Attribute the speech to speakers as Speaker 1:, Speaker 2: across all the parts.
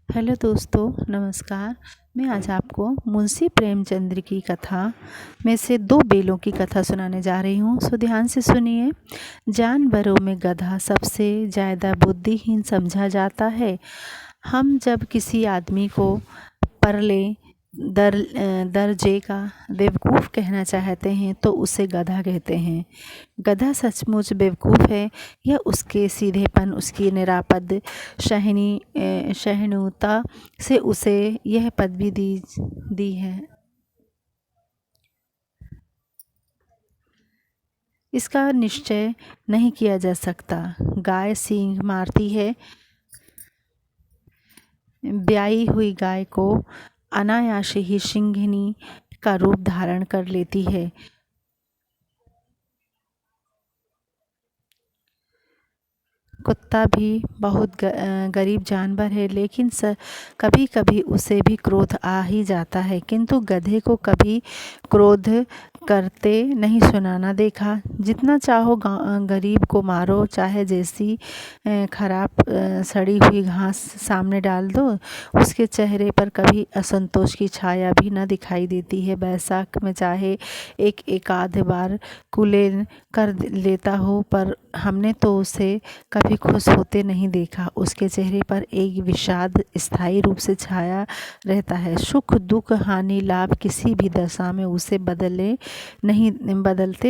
Speaker 1: Hello दोस्तों, नमस्कार। मैं आज आपको मुंशी प्रेमचंद्र की कथा में से दो बेलों की कथा सुनाने जा रही हूँ। सो ध्यान से सुनिए। जानवरों में गधा सबसे ज़्यादा बुद्धिहीन समझा जाता है। हम जब किसी आदमी को परले दर्जे का बेवकूफ़ कहना चाहते हैं तो उसे गधा कहते हैं। गधा सचमुच बेवकूफ़ है या उसके सीधेपन, उसकी निरापद सहिष्णुता से उसे यह पदवी दी है, इसका निश्चय नहीं किया जा सकता। गाय सींग मारती है। ब्याई हुई गाय को अनायास ही सिंघनी का रूप धारण कर लेती है। कुत्ता भी बहुत गरीब जानवर है, लेकिन कभी कभी उसे भी क्रोध आ ही जाता है, किंतु गधे को कभी क्रोध करते नहीं सुनाना देखा। जितना चाहो गरीब को मारो, चाहे जैसी खराब सड़ी हुई घास सामने डाल दो, उसके चेहरे पर कभी असंतोष की छाया भी न दिखाई देती है। बैसाख में चाहे एक आध बार कुलेल कर लेता हो, पर हमने तो उसे कभी खुश होते नहीं देखा। उसके चेहरे पर एक विषाद स्थायी रूप से छाया रहता है। सुख दुख हानि लाभ किसी भी दशा में उसे बदलते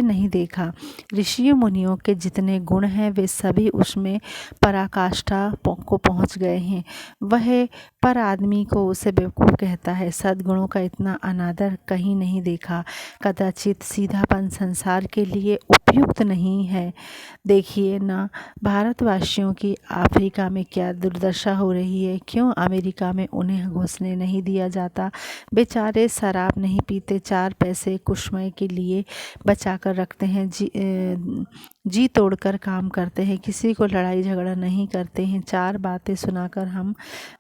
Speaker 1: नहीं देखा। ऋषियों मुनियों के जितने गुण हैं वे सभी उसमें पराकाष्ठा को पहुंच गए हैं। वह पर आदमी को उसे बेवकूफ़ कहता है। सद्गुणों का इतना अनादर कहीं नहीं देखा। कदाचित सीधापन संसार के लिए उपयुक्त नहीं है। देखिए ना, भारतवासियों की अफ्रीका में क्या दुर्दशा हो रही है। क्यों अमेरिका में उन्हें घुसने नहीं दिया जाता। बेचारे शराब नहीं पीते, 4 पैसे कुश्मय के लिए बचा कर रखते हैं। जी तोड़कर काम करते हैं, किसी को लड़ाई झगड़ा नहीं करते हैं। 4 बातें सुनाकर हम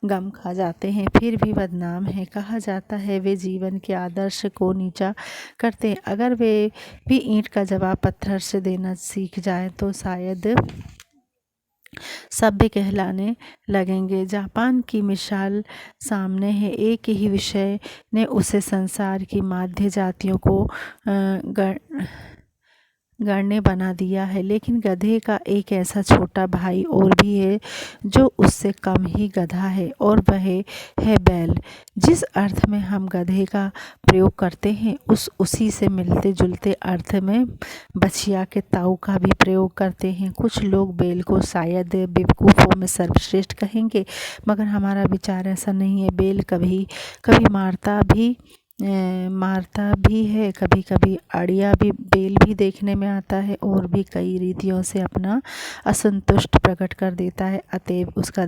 Speaker 1: गम खा जाते हैं, फिर भी बदनाम है। कहा जाता है वे जीवन के आदर्श को नीचा करते हैं। अगर वे भी ईंट का जवाब पत्थर से देना सीख जाए तो शायद सभ्य कहलाने लगेंगे। जापान की मिसाल सामने है। एक ही विषय ने उसे संसार की माध्य जातियों को गढ़ने बना दिया है। लेकिन गधे का एक ऐसा छोटा भाई और भी है जो उससे कम ही गधा है, और वह है बैल। जिस अर्थ में हम गधे का प्रयोग करते हैं उसी से मिलते जुलते अर्थ में बछिया के ताऊ का भी प्रयोग करते हैं। कुछ लोग बैल को शायद बेवकूफ़ों में सर्वश्रेष्ठ कहेंगे, मगर हमारा विचार ऐसा नहीं है। बैल कभी कभी मारता भी है, कभी कभी अड़िया भी बैल भी देखने में आता है, और भी कई रीतियों से अपना असंतुष्ट प्रकट कर देता है। अतएव उसका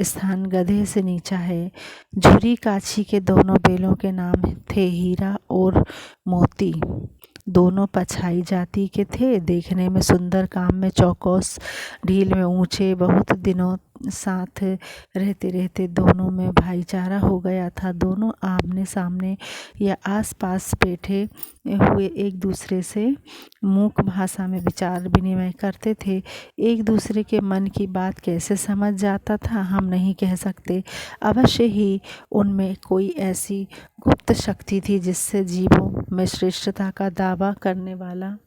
Speaker 1: स्थान गधे से नीचा है। झुरी काछी के दोनों बैलों के नाम थे हीरा और मोती। दोनों पछाई जाति के थे, देखने में सुंदर, काम में चौकस, ढील में ऊंचे। बहुत दिनों साथ रहते रहते दोनों में भाईचारा हो गया था। दोनों आमने सामने या आसपास बैठे हुए एक दूसरे से मूक भाषा में विचार विनिमय करते थे। एक दूसरे के मन की बात कैसे समझ जाता था हम नहीं कह सकते। अवश्य ही उनमें कोई ऐसी गुप्त शक्ति थी जिससे जीवों में श्रेष्ठता का दावा करने वाला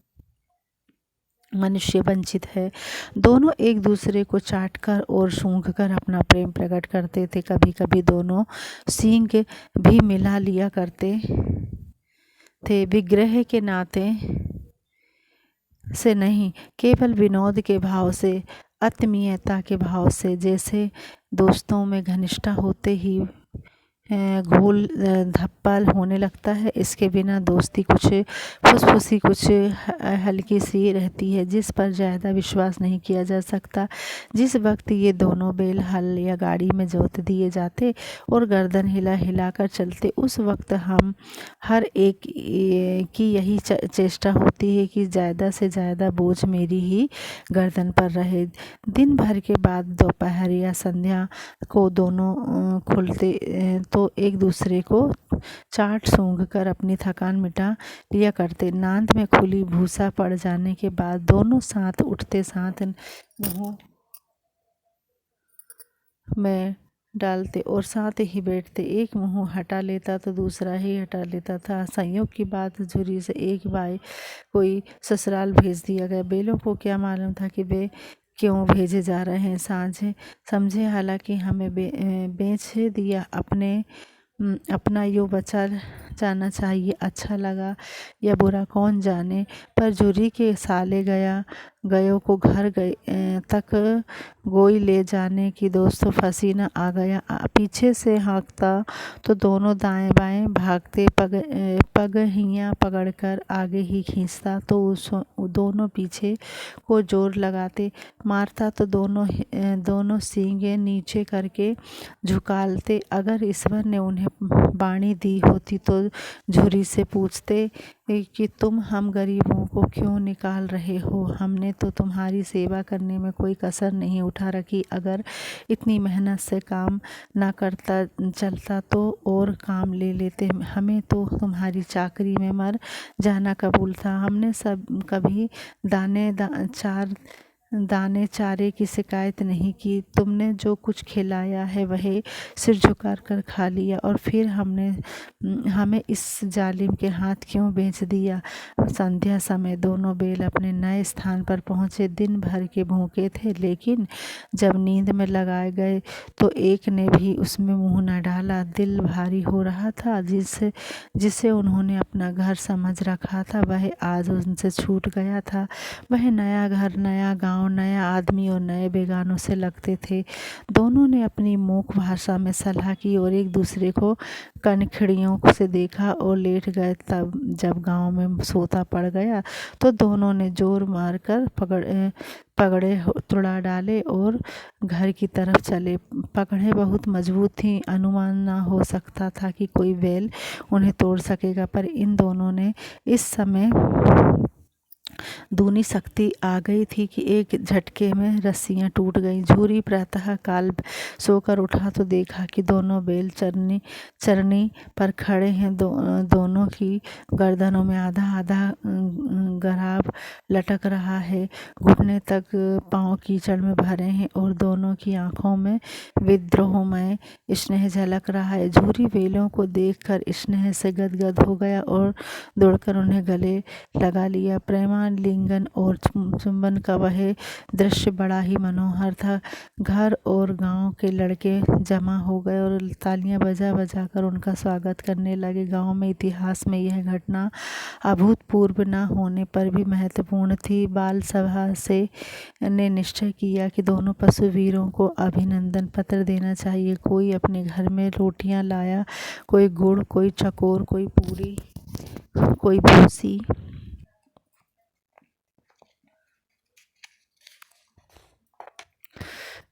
Speaker 1: मनुष्य वंचित है। दोनों एक दूसरे को चाटकर और सूंघकर अपना प्रेम प्रकट करते थे। कभी कभी दोनों सींग भी मिला लिया करते थे, विग्रह के नाते से नहीं, केवल विनोद के भाव से, आत्मीयता के भाव से। जैसे दोस्तों में घनिष्ठता होते ही घोल धप्पा होने लगता है, इसके बिना दोस्ती कुछ फुसफुसी, कुछ हल्की सी रहती है, जिस पर ज़्यादा विश्वास नहीं किया जा सकता। जिस वक्त ये दोनों बैल हल या गाड़ी में जोत दिए जाते और गर्दन हिला हिला कर चलते, उस वक्त हम हर एक की यही चेष्टा होती है कि ज़्यादा से ज़्यादा बोझ मेरी ही गर्दन पर रहे। दिन भर के बाद दोपहर या संध्या को दोनों खुलते तो एक दूसरे को चाट सूंघ कर अपनी थकान मिटा लिया करते। नांद में खुली भूसा पड़ जाने के बाद दोनों साथ उठते, साथ में डालते और साथ ही बैठते। एक मुँह हटा लेता तो दूसरा ही हटा लेता था। संयोग की बात, झुर्री से एक भाई कोई ससुराल भेज दिया गया। बेलों को क्या मालूम था कि वे क्यों भेजे जा रहे हैं। साझे समझे हालांकि हमें बेच दिया, अपना यूँ बचा जाना चाहिए। अच्छा लगा या बुरा कौन जाने, पर झुर्री के साले गयों को घर तक गोई ले जाने की दोस्तों पसीना आ गया। पीछे से हाँकता तो दोनों दाएं बाएं भागते, पगहियाँ पकड़कर आगे ही खींचता तो दोनों पीछे को जोर लगाते। मारता तो दोनों सींगें नीचे करके झुकालते। अगर ईश्वर ने उन्हें वाणी दी होती तो झुर्री से पूछते कि तुम हम गरीबों को क्यों निकाल रहे हो। हमने तो तुम्हारी सेवा करने में कोई कसर नहीं उठा रखी। अगर इतनी मेहनत से काम ना करता चलता तो और काम ले लेते। हमें तो तुम्हारी चाकरी में मर जाना कबूल था। हमने सब कभी दाने चारे की शिकायत नहीं की। तुमने जो कुछ खिलाया है वही सिर झुकाकर कर खा लिया, और फिर हमें इस जालिम के हाथ क्यों बेच दिया। संध्या समय दोनों बैल अपने नए स्थान पर पहुंचे। दिन भर के भूखे थे, लेकिन जब नींद में लगाए गए तो एक ने भी उसमें मुंह न डाला। दिल भारी हो रहा था। जिसे उन्होंने अपना घर समझ रखा था वह आज उनसे छूट गया था। वह नया घर, नया गांव, नया आदमी और नए बेगानों से लगते थे। दोनों ने अपनी मूक भाषा में सलाह की और एक दूसरे को कनखिड़ियों से देखा और लेट गए। तब जब गांव में सोता पड़ गया तो दोनों ने जोर मारकर पगड़े तुड़ा डाले और घर की तरफ चले। पगड़े बहुत मजबूत थीं। अनुमान न हो सकता था कि कोई बैल उन्हें तोड़ सकेगा, पर इन दोनों ने इस समय दूनी शक्ति आ गई थी कि एक झटके में रस्सियां टूट गईं। झुर्री प्रातः काल सोकर उठा तो देखा कि दोनों बैल चरनी पर खड़े हैं। दोनों की गर्दनों में आधा आधा गराब लटक रहा है। घुटने तक पांव कीचड़ में भरे हैं और दोनों की आंखों में विद्रोहमय स्नेह झलक रहा है। झुर्री बैलों को देखकर स्नेह से गदगद हो गया और दौड़कर उन्हें गले लगा लिया। प्रेमालिंगन और चुंबन का वह दृश्य बड़ा ही मनोहर था। घर और गांव के लड़के जमा हो गए और तालियां बजा बजा कर उनका स्वागत करने लगे। गांव में इतिहास में यह घटना अभूतपूर्व न होने पर भी महत्वपूर्ण थी। बाल सभा ने निश्चय किया कि दोनों पशुवीरों को अभिनंदन पत्र देना चाहिए। कोई अपने घर में रोटियां लाया, कोई गुड़, कोई चकोर, कोई पूरी, कोई भूसी।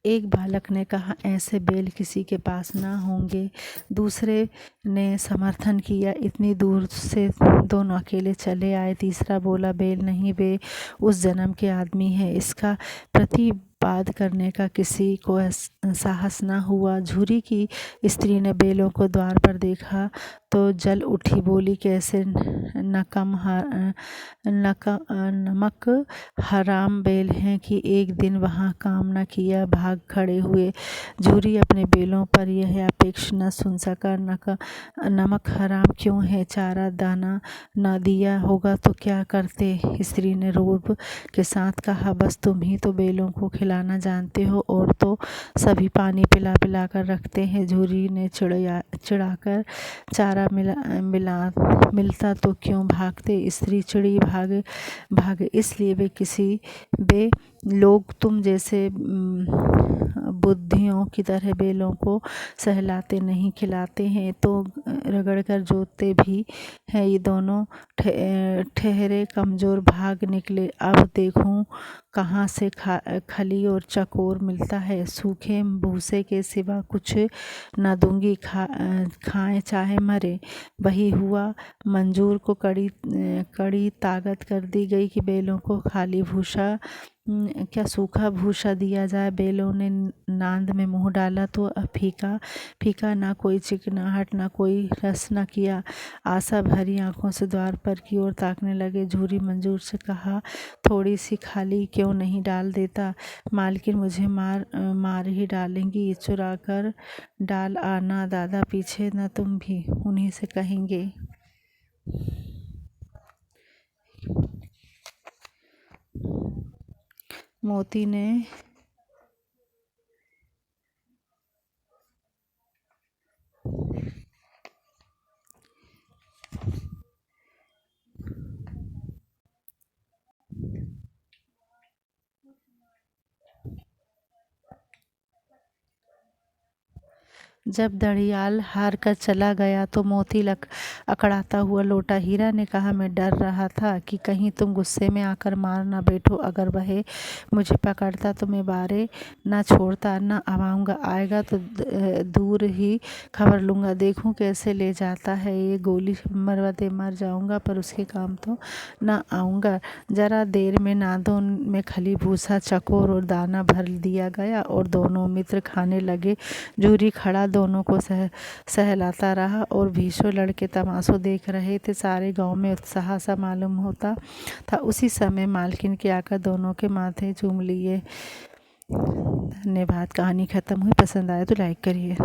Speaker 1: एक बालक ने कहा, ऐसे बैल किसी के पास ना होंगे। दूसरे ने समर्थन किया, इतनी दूर से दोनों अकेले चले आए। तीसरा बोला, बैल नहीं, वे उस जन्म के आदमी हैं। इसका प्रतिवाद करने का किसी को साहस न हुआ। झुर्री की स्त्री ने बैलों को द्वार पर देखा तो जल उठी, बोली, कैसे नमक हराम बैल हैं कि एक दिन वहाँ काम न किया, भाग खड़े हुए। झुर्री अपने बैलों पर यह अपेक्षा न सुन सका। नमक हराम क्यों है? चारा दाना न दिया होगा तो क्या करते? स्त्री ने रोब के साथ कहा, बस तुम ही तो बैलों को खिलाना जानते हो, और तो सभी पानी पिला पिला कर रखते हैं। झुर्री ने चिढ़ाकर, चारा मिलता तो क्यों भागते? स्त्री चिड़ी, भागे इसलिए वे लोग तुम जैसे बुद्धियों की तरह बैलों को सहलाते नहीं, खिलाते हैं तो रगड़कर जोतते भी हैं। ये दोनों ठहरे कमजोर भाग निकले। अब देखूं कहाँ से खली और चकोर मिलता है। सूखे भूसे के सिवा कुछ न दूंगी, खाएं चाहे मरे। वही हुआ। मंजूर को कड़ी ताकत कर दी गई कि बैलों को खाली भूसा क्या सूखा भूसा दिया जाए। बैलों ने नांद में मुंह डाला तो फीका फीका, ना कोई चिकनाहट ना कोई रस न किया। आशा भरी आंखों से द्वार पर की ओर ताकने लगे। झूरी मंजूर से कहा, थोड़ी सी खाली क्यों नहीं डाल देता। मालकिन मुझे मार ही डालेंगी, चुरा कर डाल आना। दादा पीछे न तुम भी उन्हीं से कहेंगे। मोती ने जब दड़ियाल हार कर चला गया तो मोती अकड़ाता हुआ लौटा। हीरा ने कहा, मैं डर रहा था कि कहीं तुम गुस्से में आकर मार ना बैठो। अगर वह मुझे पकड़ता तो मैं बारे ना छोड़ता, ना आवाऊंगा। आएगा तो दूर ही खबर लूँगा, देखूं कैसे ले जाता है ये। गोली मरवाते मर जाऊंगा पर उसके काम तो ना आऊँगा। जरा देर में नादों में खली भूसा, चकोर और दाना भर दिया गया और दोनों मित्र खाने लगे। झूरी खड़ा दोनों को सहलाता रहा और भीषो लड़के तमाशा देख रहे थे। सारे गांव में उत्साह सा मालूम होता था। उसी समय मालकिन के आकर दोनों के माथे चूम लिए। धन्यवाद। कहानी ख़त्म हुई। पसंद आए तो लाइक करिए।